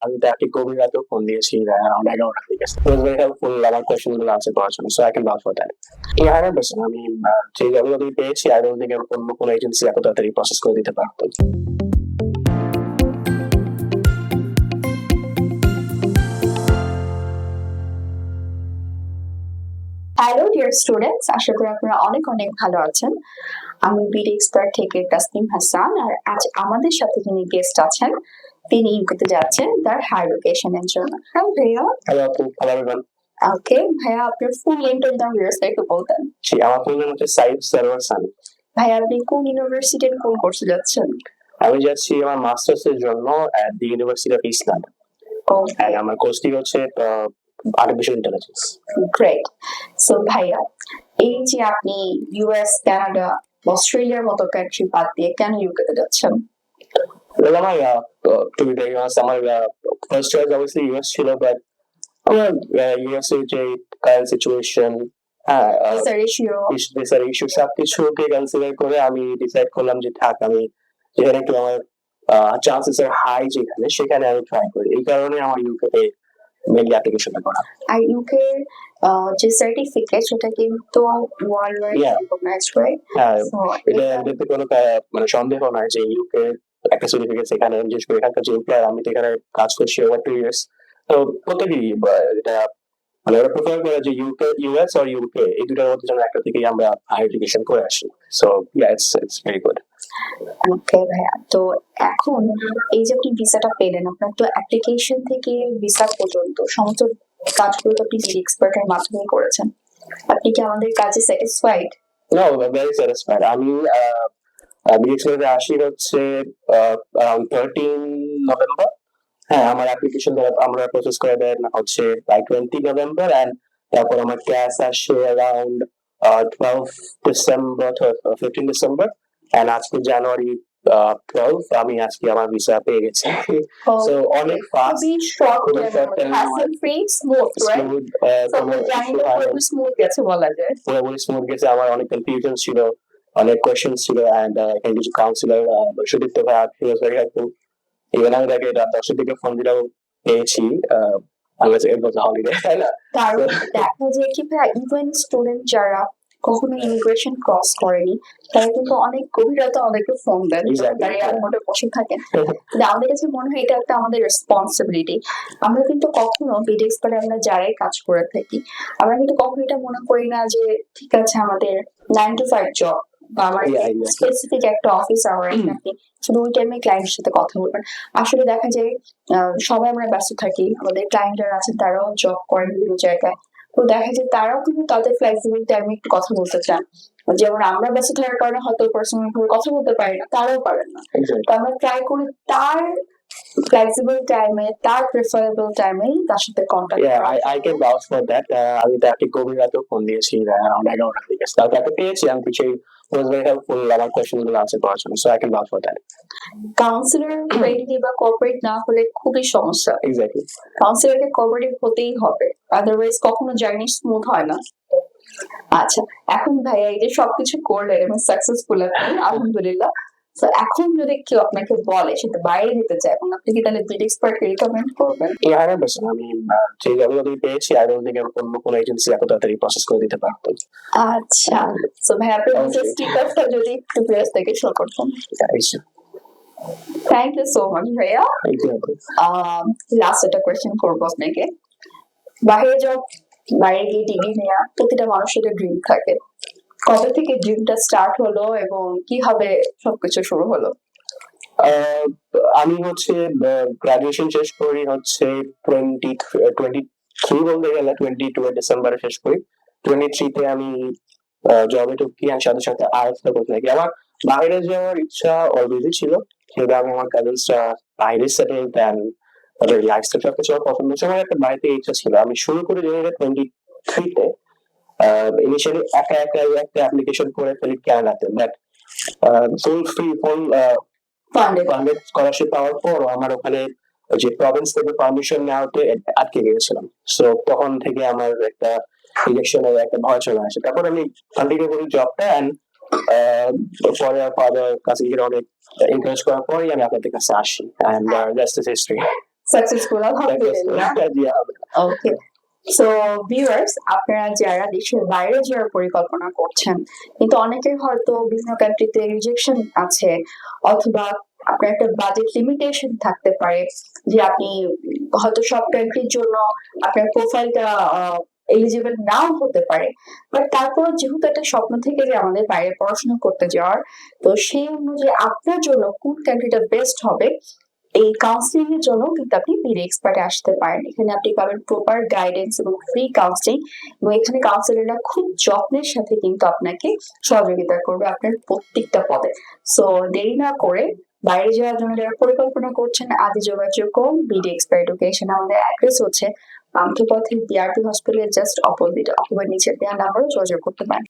আমি তাকে গভীর রাতেও ফোন দিয়েছি around 11টার দিকে। It was very helpful আমার কোয়েশ্চেন গুলো আনসার করার জন্য। So I can vouch for that. Yeah, 100%. আমি যে জবগুলো আমি পেয়েছি I don't think অন্য কোনো এজেন্সি এত তাড়াতাড়ি প্রসেস করে দিতে পারতো। হ্যালো ডিয়ার স্টুডেন্টস, আশা করি আপনারা অনেক অনেক ভালো আছেন। আমি বিডি এক্সপার্ট থেকে তাসনিম হাসান, আর আজ আমাদের সাথে যিনি গেস্ট আছেন তিনি ইউকেতে যাচ্ছেন তার হায়ার এডুকেশনের জন্য। হ্যাঁ ভাইয়া। হ্যালো আপু, হ্যালো এভরিওয়ান। ওকে ভাইয়া, আপনার ফুল নেমটা যদি ভিউয়ার্সকে একটু বলতেন। জি, আমার ফুল নেম হচ্ছে সাইফ সারোয়ার সানি। ভাইয়া, আপনি কোন ইউনিভার্সিটির কোন কোর্সে যাচ্ছেন? আমি যাচ্ছি আমার মাস্টার্স এর জন্য at the University of East London। আর আমার কোর্সটি হচ্ছে আর্টিফিশিয়াল ইন্টেলিজেন্স। গ্রেট। সো ভাইয়া, এই যে আপনি ইউএস, কানাডা, অস্ট্রেলিয়ার মতো কান্ট্রি বাদ দিয়ে কেন ইউকেতে যাচ্ছেন? Well, আমার to be very honest, আমার first choice obviously US ছিল, but আমার US এর যে কারেন্ট সিচুয়েশন, ভিসার ইস্যু সবকিছুকে কনসিডার করে আমি ডিসাইড করলাম যে থাক, আমি যেখানে একটু আমার চান্সেস আর হাই যেখানে সেখানে আমি ট্রাই করি। এই কারণে আমার ইউকেতে মেইনলি অ্যাপ্লিকেশনটা করা। আর ইউকে যে সার্টিফিকেট সেটা কিন্তু ওয়ার্ল্ড ওয়াইড রিকগনাইজড, রাইট? হ্যাঁ, এটাতে কোনো মানে সন্দেহ নাই যে ইউকে একটা সার্টিফিকেট সেখানে বিশেষ করে এখানকার যে এমপ্লয়ার, আমি তো এখানে কাজ করছি ওভার 2 ইয়ার্স, তো প্রত্যেকেই এটা মানে ওরা প্রেফার করে যে ইউকে, ইউএস আর ইউকে এই দুটার মধ্যে যেন একটা থেকেই আমরা হায়ার এডুকেশন করে আসি। So yeah, it's very good. Okay ভাইয়া, তো এখন এই যে আপনি ভিসাটা পেলেন, আপনার তো অ্যাপ্লিকেশন থেকে ভিসা পর্যন্ত সমস্ত কাজগুলো তো আপনি এক্সপার্টের মাধ্যমে করেছেন। আপনি কি আমাদের কাজে স্যাটিসফাইড? No, very satisfied. আমি বিএক্সএলতে আসি হচ্ছে around 13 নভেম্বর। হ্যাঁ, আমার অ্যাপ্লিকেশন আমরা প্রসেস করে দেন হচ্ছে by 20 নভেম্বর, এন্ড তারপর আমার ক্লাস আসে around 12 ডিসেম্বর, 15 ডিসেম্বর, এন্ড আজকে জানুয়ারি 12 আমি আজকে আমার ভিসা পেয়ে গেছি। সো অনেক ফাস্ট, পুরোপুরি স্মুথ গেছে। আমার অনেক কনফিউশন ছিল, অনেক কোয়েশ্চেন ছিল, এন্ড কিছু কাউন্সিলর সুদীপ্ত ভাই ভেরি হেল্পফুল। ইভেন আমি তাকে রাত 10টার দিকে ফোন দিলেও পেয়েছি, হলিডে, তাই না? কারণ দেখা যায় কি ভাই, ইভেন স্টুডেন্ট যারা কখনো ইমিগ্রেশন ক্রস করেনি তারা কিন্তু অনেক গভীরতা অনেকে ফোন দেন, তারা এয়ারপোর্টে বসে থাকেন। কিন্তু আমাদের কাছে মনে হয় এটা একটা আমাদের রেসপন্সিবিলিটি। আমরা কিন্তু কখনো বিডি এক্সপার্টে আমরা যারাই কাজ করে থাকি, আমরা কিন্তু কখনো এটা মনে করি না যে ঠিক আছে আমাদের 9 to 5 জব বা আমার স্পেসিফিক একটা অফিস আওয়ার, আপনি শুধু ওই টাইমে ক্লায়েন্টের সাথে কথা বলবেন। আসলে দেখা যায় সবাই আমরা ব্যস্ত থাকি, আমাদের ক্লায়েন্ট যারা আছেন তারাও জব করেন বিভিন্ন জায়গায়, তো দেখা যায় তারাও কিন্তু তাদের ফ্লেক্সিবল টাইমে একটু কথা বলতে চান। যেমন আমরা ব্যস্ত থাকার কারণে হয়তো পার্সোনাল ভাবে কথা বলতে পারি না, তারাও পারেন না। তো আমরা ট্রাই করি তার ফ্লেক্সিবল টাইমে, তার প্রেফারেবল টাইমে তার সাথে কন্টাক্ট করা। I can vouch for that. আমি তাকে গভীর রাতেও ফোন দিয়েছি around 11টার দিকে। তাকে পেয়েছি, আমি পিছিয়ে was very helpful আমার কোয়েশ্চেন গুলো আনসার করার জন্য। So I can vouch for that. Councillor friendly বা কোঅপারেট না হলে খুবই সমস্যা। এক্স্যাক্টলি, কাউন্সিলরকে কোঅপারেটিভ হতেই হবে, আদারওয়াইজ কখনো জার্নি স্মুথ হয় না। আচ্ছা, এখন ভাইয়া এই যে সবকিছু করলেন এবং সাকসেসফুল আপনি, আলহামদুলিল্লাহ। তো এখন যদি কেউ আপনাকে বলে সেটা বাইরে যেতে চায়, এবং আপনি কি তাহলে বিডি এক্সপার্টকে রিকমেন্ড করবেন? 100%। আমি যে জবগুলো আমি পেয়েছি I don't think অন্য কোনো এজেন্সি এত তাড়াতাড়ি প্রসেস করে দিতে পারতো। আচ্ছা, সো ভাইয়া আপনার স্টিকারটা যদি একটু প্রেস থেকে শো করতেন। থ্যাংক ইউ সো মাচ ভাইয়া। লাস্ট একটা কোয়েশ্চেন করবো আপনাকে। বাইরে গিয়ে ডিগ্রি নেওয়া প্রতিটা মানুষের ড্রিম থাকে, কবে থেকে ড্রিমটা স্টার্ট হলো এবং কিভাবে সবকিছু শুরু হলো? আমি হচ্ছে গ্রাজুয়েশন শেষ করি হচ্ছে 23 বলতে গেলে 22 ডিসেম্বরে শেষ করি। 23 তে আমি জবে ঢুকি, আর সাথে সাথে আইএলটিএস করতে থাকি। আমার বাইরে যাওয়ার ইচ্ছা অলরেডি ছিল, কিন্তু আমি আমার কাজিনসরা বাইরে সেটেল দেন, তাদের লাইফস্টাইল সবকিছু আমার পছন্দ ছিল, আমার একটা বাড়িতে ইচ্ছা ছিল। আমি শুরু করি 2023 তে ইনিশিয়ালি একা একটা অ্যাপ্লিকেশন করে ফেলি কানাডাতে, বাট ফুল ফান্ডেড স্কলারশিপ পাওয়ার পর আমার ওখানে যে প্রভিন্স থেকে পারমিশন নেওয়াতে আটকে গিয়েছিলাম। সো তখন থেকে আমার একটা ইলেকশনের একটা ভয় চলে আসে। তারপর আমি কন্টিনিউ করি জবটা, এন্ড পরে ফাদার কাছে অনেক এনকারেজ করার পরই আমি আপনাদের কাছে আসি, and that's the history. Successful আলহামদুলিল্লাহ। জি, ওকে, সো ভিউয়ার্স, আপনারা যারা দেশের বাইরে যাওয়ার পরিকল্পনা করছেন, কিন্তু অনেকের হয়তো বিভিন্ন কান্ট্রিতে রিজেকশন আছে, অথবা আপনার একটা বাজেট লিমিটেশন থাকতে পারে যে আপনি হয়তো সব কান্ট্রির জন্য আপনার প্রোফাইলটা এলিজিবল নাও হতে পারে, বাট তারপর যেহেতু একটা স্বপ্ন থেকে যে আমাদের বাইরে পড়াশোনা করতে যাওয়ার, তো সেই অনুযায়ী আপনার জন্য কোন কান্ট্রিটা বেস্ট হবে এই কাউন্সিলিং এর জন্য কিন্তু আপনি বিডি এক্সপার্টে আসতে পারেন। এখানে আপনি পাবেন প্রপার গাইডেন্স এবং ফ্রি কাউন্সিলিং, এবং এখানে কাউন্সিলররা খুব যত্নের সাথে কিন্তু আপনাকে সহযোগিতা করবে আপনার প্রত্যেকটা পদে। সো দেরি না করে বাইরে যাওয়ার জন্য যারা পরিকল্পনা করছেন, আজই যোগাযোগ করুন বিডি এক্সপার্ট এডুকেশন। আমাদের অ্যাড্রেস হচ্ছে পান্থপথের বিআরটি হসপিটালের জাস্ট অপোজিট, অথবা নিচে দেওয়া নাম্বারও যোগাযোগ করতে পারেন।